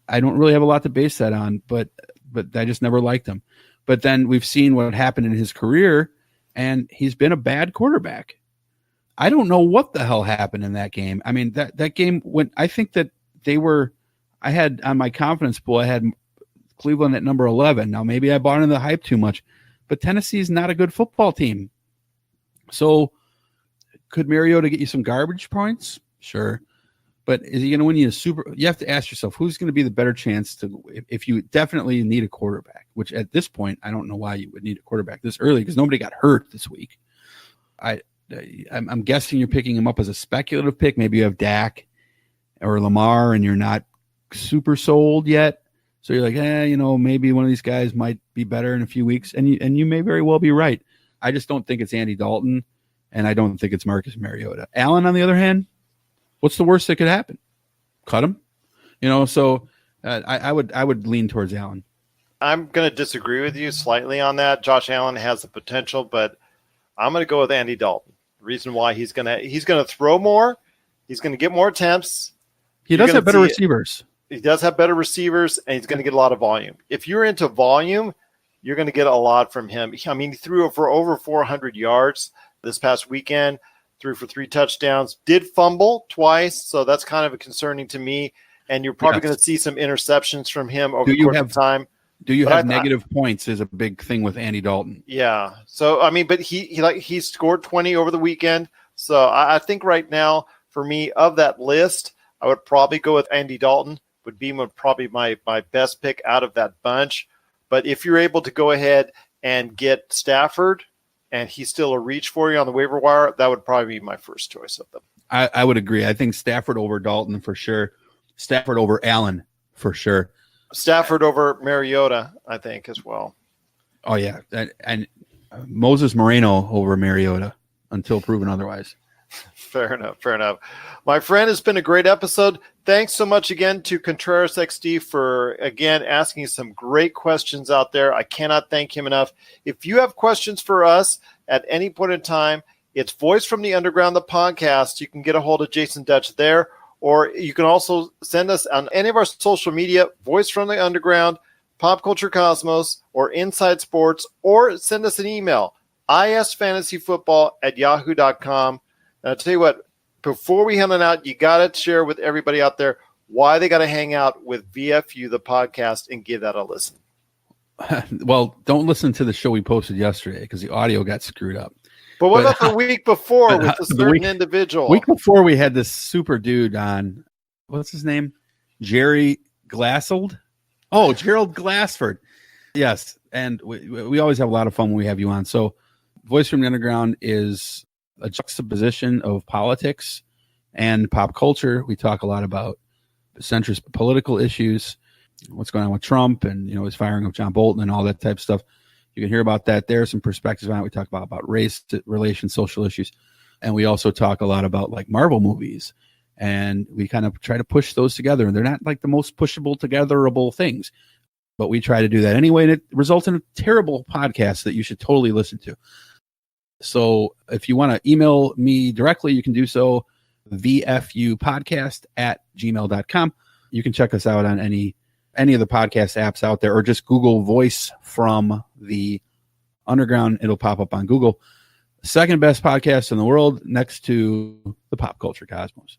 I don't really have a lot to base that on, but I just never liked him. But then we've seen what happened in his career, and he's been a bad quarterback. I don't know what the hell happened in that game. I mean, that game, when I think that I had on my confidence pool, I had Cleveland at number 11. Now, maybe I bought into the hype too much, but Tennessee's not a good football team. So could Mariota get you some garbage points? Sure. But is he going to win you you have to ask yourself, who's going to be the better chance if you definitely need a quarterback, which at this point, I don't know why you would need a quarterback this early because nobody got hurt this week. I'm guessing you're picking him up as a speculative pick. Maybe you have Dak or Lamar and you're not super sold yet. So you're like, maybe one of these guys might be better in a few weeks. And you may very well be right. I just don't think it's Andy Dalton, and I don't think it's Marcus Mariota. Allen, on the other hand, what's the worst that could happen? Cut him, So I would lean towards Allen. I'm going to disagree with you slightly on that. Josh Allen has the potential, but I'm going to go with Andy Dalton. The reason why he's going to throw more, he's going to get more attempts. He does have better receivers. He does have better receivers, and he's going to get a lot of volume. If you're into volume, you're going to get a lot from him. I mean, he threw for over 400 yards this past weekend. Threw for 3 touchdowns, did fumble twice, so that's kind of concerning to me. And you're probably going to see some interceptions from him over the course of time. Do you have negative points is a big thing with Andy Dalton. Yeah. So, I mean, but he scored 20 over the weekend. So I think right now, for me, of that list, I would probably go with Andy Dalton. Would be probably my best pick out of that bunch. But if you're able to go ahead and get Stafford, and he's still a reach for you on the waiver wire, that would probably be my first choice of them. I would agree. I think Stafford over Dalton for sure. Stafford over Allen for sure. Stafford over Mariota, I think, as well. Oh, yeah. And Moses Moreno over Mariota until proven otherwise. Fair enough. My friend, it's been a great episode. Thanks so much again to Contreras XD for, again, asking some great questions out there. I cannot thank him enough. If you have questions for us at any point in time, it's Voice from the Underground, the podcast. You can get a hold of Jasen Dutch there, or you can also send us on any of our social media, Voice from the Underground, Pop Culture Cosmos, or Inside Sports, or send us an email, isfantasyfootball@yahoo.com. And I'll tell you what, before we hand it out, you got to share with everybody out there why they got to hang out with VFU, the podcast, and give that a listen. Well, don't listen to the show we posted yesterday because the audio got screwed up. But what about the week before with a certain individual? Week before we had this super dude on, what's his name? Jerry Glassold? Oh, Gerald Glassford. Yes, and we always have a lot of fun when we have you on. So Voice from the Underground is a juxtaposition of politics and pop culture. We talk a lot about the centrist political issues, what's going on with Trump and, his firing of John Bolton and all that type of stuff. You can hear about that. There are some perspectives on it. We talk about race, relations, social issues. And we also talk a lot about like Marvel movies. And we kind of try to push those together. And they're not like the most pushable, togetherable things. But we try to do that anyway. And it results in a terrible podcast that you should totally listen to. So if you want to email me directly, you can do so. vfupodcast@gmail.com. You can check us out on any of the podcast apps out there, or just Google Voice from the Underground. It'll pop up on Google. Second best podcast in the world, next to the Pop Culture Cosmos.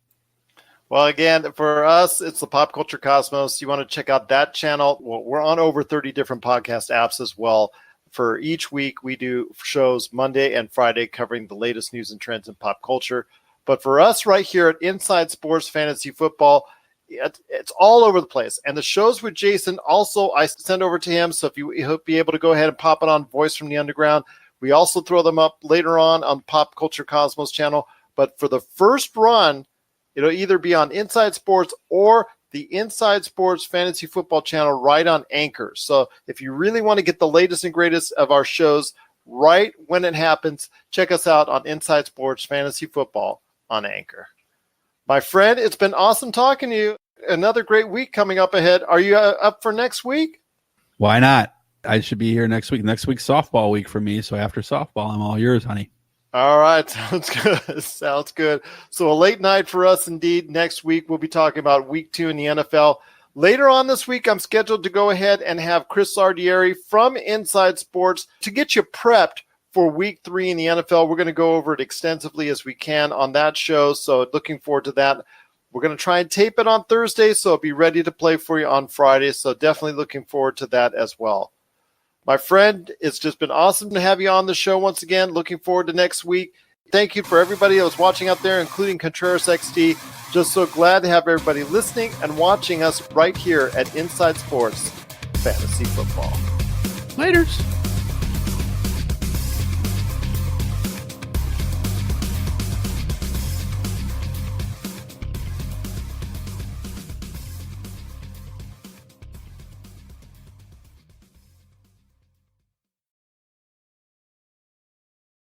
Well, again, for us, it's the Pop Culture Cosmos. You want to check out that channel. Well, we're on over 30 different podcast apps as well. For each week, we do shows Monday and Friday covering the latest news and trends in pop culture. But for us right here at Inside Sports Fantasy Football, it's all over the place. And the shows with Jasen also I send over to him. So if he'll be able to go ahead and pop it on Voice from the Underground. We also throw them up later on Pop Culture Cosmos channel. But for the first run, it'll either be on Inside Sports or the Inside Sports Fantasy Football channel right on Anchor. So if you really want to get the latest and greatest of our shows right when it happens, check us out on Inside Sports Fantasy Football on Anchor. My friend, it's been awesome talking to you. Another great week coming up ahead. Are you up for next week? Why not? I should be here next week. Next week's softball week for me. So after softball, I'm all yours, honey. All right. Sounds good. Sounds good. So a late night for us indeed. Next week, we'll be talking about week 2 in the NFL. Later on this week, I'm scheduled to go ahead and have Chris Sardieri from Inside Sports to get you prepped for week 3 in the NFL. We're going to go over it extensively as we can on that show. So looking forward to that. We're going to try and tape it on Thursday, so it'll be ready to play for you on Friday. So definitely looking forward to that as well. My friend, it's just been awesome to have you on the show once again. Looking forward to next week. Thank you for everybody that was watching out there, including Contreras XD. Just so glad to have everybody listening and watching us right here at Inside Sports Fantasy Football. Laters.